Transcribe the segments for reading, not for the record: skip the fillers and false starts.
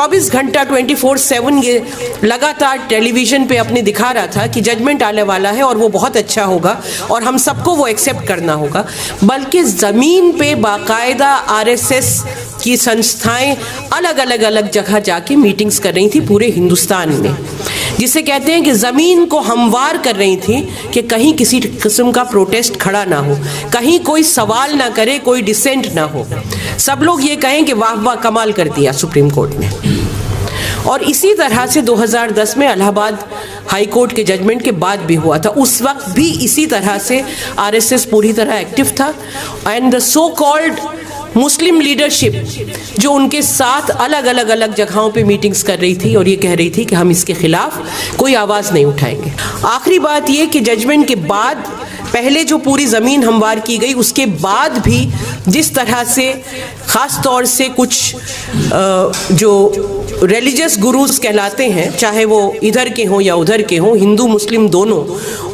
24 घंटा 24/7 ये लगातार टेलीविज़न पे अपने दिखा रहा था कि जजमेंट आने वाला है और वो बहुत अच्छा होगा और हम सबको वो एक्सेप्ट करना होगा, बल्कि ज़मीन पे बाकायदा आरएसएस की संस्थाएं अलग अलग जगह जाके मीटिंग्स कर रही थी पूरे हिंदुस्तान में, जिसे कहते हैं कि ज़मीन को हमवार कर रही थी कि कहीं किसी किस्म का प्रोटेस्ट खड़ा ना हो, कहीं कोई सवाल ना करे, कोई डिसेंट ना हो, सब लोग ये कहें कि वाह वाह कमाल कर दिया सुप्रीम कोर्ट ने। और इसी तरह से 2010 में इलाहाबाद हाई कोर्ट के जजमेंट के बाद भी हुआ था। उस वक्त भी इसी तरह से आरएसएस पूरी तरह एक्टिव था and the so called Muslim leadership जो उनके साथ अलग अलग जगहों पे मीटिंग्स कर रही थी और ये कह रही थी कि हम इसके खिलाफ कोई आवाज़ नहीं उठाएंगे। आखिरी बात ये कि जजमेंट के बाद पहले जो पूरी ज़मीन हमवार की गई, उसके बाद भी जिस तरह से ख़ास तौर से कुछ जो रिलीजियस गुरुज कहलाते हैं, चाहे वो इधर के हों या उधर के हों, हिंदू मुस्लिम दोनों,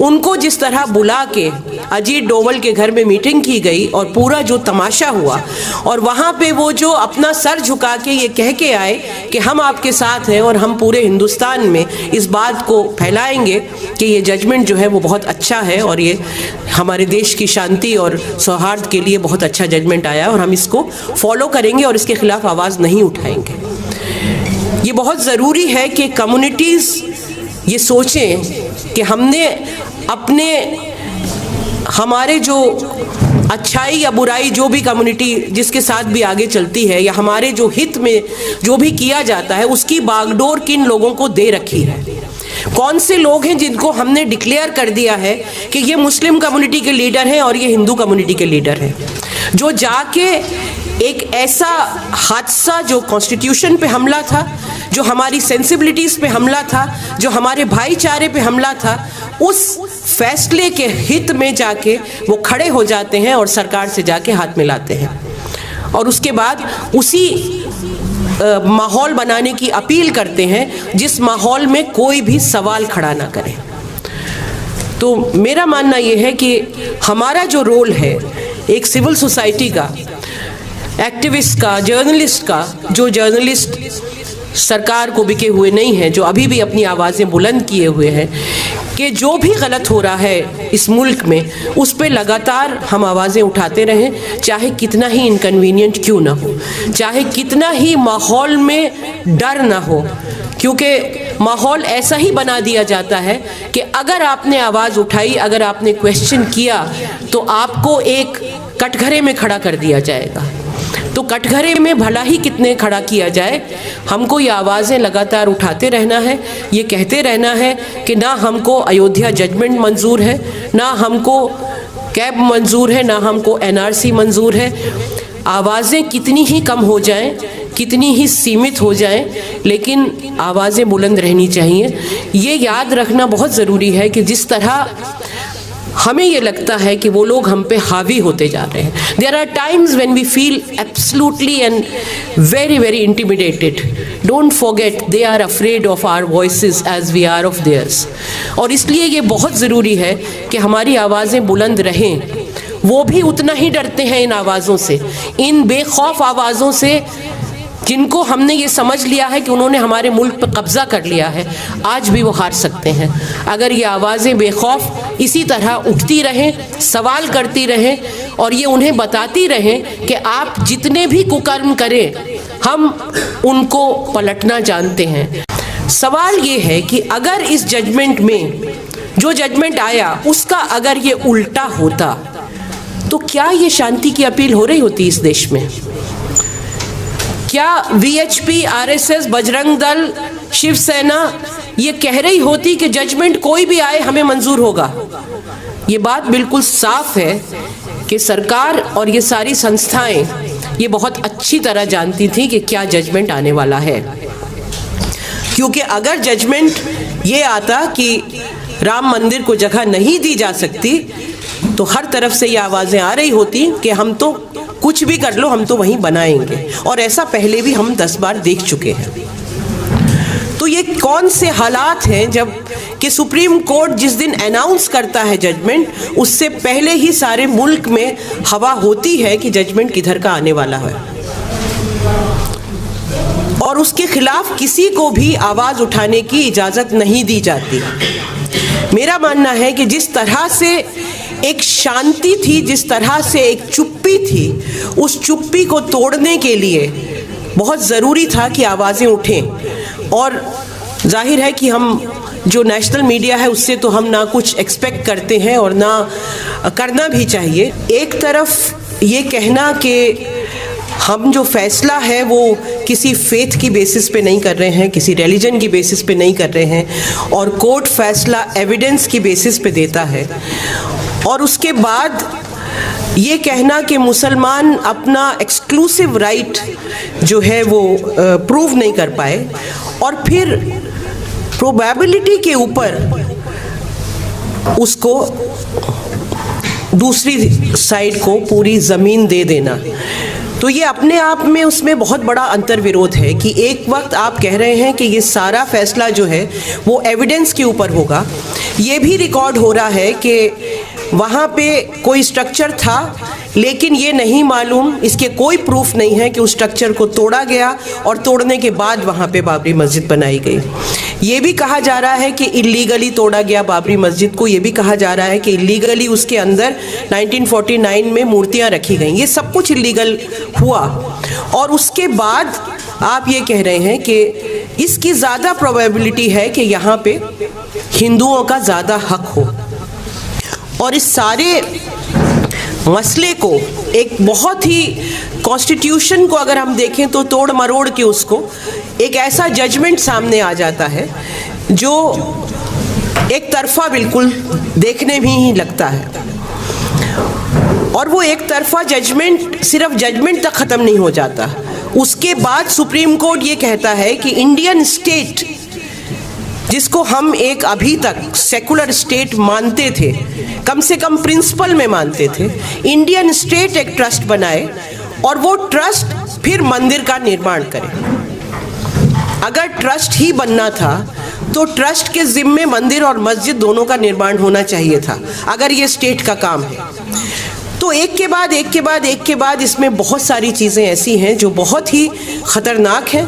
उनको जिस तरह बुला के अजीत डोवल के घर में मीटिंग की गई और पूरा जो तमाशा हुआ और वहाँ पे वो जो अपना सर झुका के ये कह के आए कि हम आपके साथ हैं और हम पूरे हिंदुस्तान में इस बात को फैलाएंगे कि ये जजमेंट जो है वो बहुत अच्छा है और ये हमारे देश की शांति और सौहार्द के लिए बहुत अच्छा जजमेंट आया और हम इसको फॉलो करेंगे और इसके खिलाफ आवाज़ नहीं उठाएंगे। ये बहुत ज़रूरी है कि कम्युनिटीज़ ये सोचें कि हमने अपने हमारे जो अच्छाई या बुराई जो भी कम्युनिटी जिसके साथ भी आगे चलती है या हमारे जो हित में जो भी किया जाता है उसकी बागडोर किन लोगों को दे रखी है। कौन से लोग हैं जिनको हमने डिक्लेयर कर दिया है कि ये मुस्लिम कम्युनिटी के लीडर हैं और ये हिंदू कम्युनिटी के लीडर हैं, जो जाके एक ऐसा हादसा जो कॉन्स्टिट्यूशन पे हमला था, जो हमारी सेंसिबिलिटीज़ पे हमला था, जो हमारे भाईचारे पे हमला था, उस फैसले के हित में जाके वो खड़े हो जाते हैं और सरकार से जाके हाथ मिलाते हैं और उसके बाद उसी माहौल बनाने की अपील करते हैं जिस माहौल में कोई भी सवाल खड़ा ना करे। तो मेरा मानना ये है कि हमारा जो रोल है एक सिविल सोसाइटी का, एक्टिविस्ट का, जर्नलिस्ट का, जो जर्नलिस्ट सरकार को बिके हुए नहीं हैं, जो अभी भी अपनी आवाज़ें बुलंद किए हुए हैं कि जो भी गलत हो रहा है इस मुल्क में उस पर लगातार हम आवाज़ें उठाते रहें, चाहे कितना ही इनकन्वीनियंट क्यों ना हो, चाहे कितना ही माहौल में डर ना हो, क्योंकि माहौल ऐसा ही बना दिया जाता है कि अगर आपने आवाज़ उठाई, अगर आपने क्वेश्चन किया तो आपको एक कटघरे में खड़ा कर दिया जाएगा। तो कटघरे में भला ही कितने खड़ा किया जाए, हमको ये आवाज़ें लगातार उठाते रहना है, ये कहते रहना है कि ना हमको अयोध्या जजमेंट मंजूर है, ना हमको कैब मंजूर है, ना हमको एनआरसी मंजूर है। आवाज़ें कितनी ही कम हो जाएं, कितनी ही सीमित हो जाएं, लेकिन आवाज़ें बुलंद रहनी चाहिए। ये याद रखना बहुत ज़रूरी है कि जिस तरह हमें ये लगता है कि वो लोग हम पे हावी होते जा रहे हैं, there are times when we feel absolutely and very intimidated. Don't forget they are afraid of our voices as we are of theirs. और इसलिए ये बहुत ज़रूरी है कि हमारी आवाज़ें बुलंद रहें। वो भी उतना ही डरते हैं इन आवाज़ों से, इन बेखौफ आवाज़ों से जिनको हमने ये समझ लिया है कि उन्होंने हमारे मुल्क पर कब्ज़ा कर लिया है। आज भी वो हार सकते हैं अगर ये आवाज़ें बेखौफ इसी तरह उठती रहें, सवाल करती रहें और ये उन्हें बताती रहें कि आप जितने भी कुकर्म करें हम उनको पलटना जानते हैं। सवाल ये है कि अगर इस जजमेंट में जो जजमेंट आया उसका अगर ये उल्टा होता तो क्या ये शांति की अपील हो रही होती इस देश में? क्या वीएचपी, आरएसएस, बजरंग दल, शिवसेना ये कह रही होती कि जजमेंट कोई भी आए हमें मंजूर होगा? ये बात बिल्कुल साफ है कि सरकार और ये सारी संस्थाएं ये बहुत अच्छी तरह जानती थी कि क्या जजमेंट आने वाला है, क्योंकि अगर जजमेंट ये आता कि राम मंदिर को जगह नहीं दी जा सकती तो हर तरफ से ये आवाज़ें आ रही होती कि हम तो कुछ भी कर लो, हम तो वहीं बनाएंगे। और ऐसा पहले भी हम 10 बार देख चुके हैं। तो ये कौन से हालात हैं जब कि सुप्रीम कोर्ट जिस दिन अनाउंस करता है जजमेंट, उससे पहले ही सारे मुल्क में हवा होती है कि जजमेंट किधर का आने वाला है। और और उसके खिलाफ किसी को भी आवाज़ उठाने की इजाज़त नहीं दी जाती। मेरा मानना है कि जिस तरह से एक शांति थी, जिस तरह से एक चुप्पी थी, उस चुप्पी को तोड़ने के लिए बहुत ज़रूरी था कि आवाज़ें उठें। और जाहिर है कि हम जो नेशनल मीडिया है उससे तो हम ना कुछ एक्सपेक्ट करते हैं और ना करना भी चाहिए। एक तरफ ये कहना कि हम जो फैसला है वो किसी फेथ की बेसिस पे नहीं कर रहे हैं, किसी रिलीजन की बेसिस पे नहीं कर रहे हैं, और कोर्ट फैसला एविडेंस की बेसिस पे देता है, और उसके बाद ये कहना कि मुसलमान अपना एक्सक्लूसिव राइट जो है वो प्रूव नहीं कर पाए, और फिर प्रोबेबिलिटी के ऊपर उसको दूसरी साइड को पूरी ज़मीन दे देना, तो ये अपने आप में उसमें बहुत बड़ा अंतर्विरोध है कि एक वक्त आप कह रहे हैं कि ये सारा फैसला जो है वो एविडेंस के ऊपर होगा। ये भी रिकॉर्ड हो रहा है कि वहाँ पे कोई स्ट्रक्चर था, लेकिन ये नहीं मालूम, इसके कोई प्रूफ नहीं है कि उस स्ट्रक्चर को तोड़ा गया और तोड़ने के बाद वहाँ पे बाबरी मस्जिद बनाई गई। ये भी कहा जा रहा है कि इलीगली तोड़ा गया बाबरी मस्जिद को, ये भी कहा जा रहा है कि इलीगली उसके अंदर 1949 में मूर्तियाँ रखी गईं। ये सब कुछ इलीगल हुआ, और उसके बाद आप ये कह रहे हैं कि इसकी ज़्यादा प्रोबेबिलिटी है कि यहाँ पे हिंदुओं का ज़्यादा हक हो। और इस सारे मसले को एक बहुत ही कॉन्स्टिट्यूशन को अगर हम देखें तो तोड़ मरोड़ के उसको एक ऐसा जजमेंट सामने आ जाता है जो एक तरफा बिल्कुल देखने में ही लगता है। और वो एक तरफा जजमेंट सिर्फ जजमेंट तक ख़त्म नहीं हो जाता, उसके बाद सुप्रीम कोर्ट ये कहता है कि इंडियन स्टेट, जिसको हम एक अभी तक सेकुलर स्टेट मानते थे, कम से कम प्रिंसिपल में मानते थे, इंडियन स्टेट एक ट्रस्ट बनाए और वो ट्रस्ट फिर मंदिर का निर्माण करे। अगर ट्रस्ट ही बनना था तो ट्रस्ट के जिम्मे मंदिर और मस्जिद दोनों का निर्माण होना चाहिए था, अगर ये स्टेट का काम है। तो एक के बाद एक के बाद एक के बाद इसमें बहुत सारी चीज़ें ऐसी हैं जो बहुत ही ख़तरनाक हैं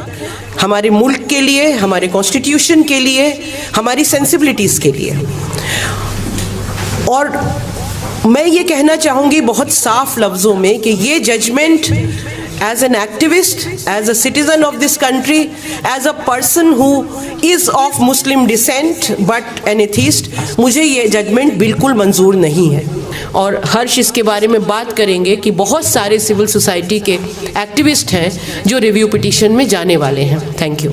हमारे मुल्क के लिए, हमारे कॉन्स्टिट्यूशन के लिए, हमारी सेंसिबिलिटीज़ के लिए। और मैं ये कहना चाहूँगी बहुत साफ लफ्ज़ों में कि ये judgement as an activist, as a citizen of this country, as a person who is of Muslim descent but an atheist, मुझे ये जजमेंट बिल्कुल मंजूर नहीं है। और हर्ष इसके बारे में बात करेंगे कि बहुत सारे सिविल सोसाइटी के एक्टिविस्ट हैं जो रिव्यू पिटीशन में जाने वाले हैं। Thank you.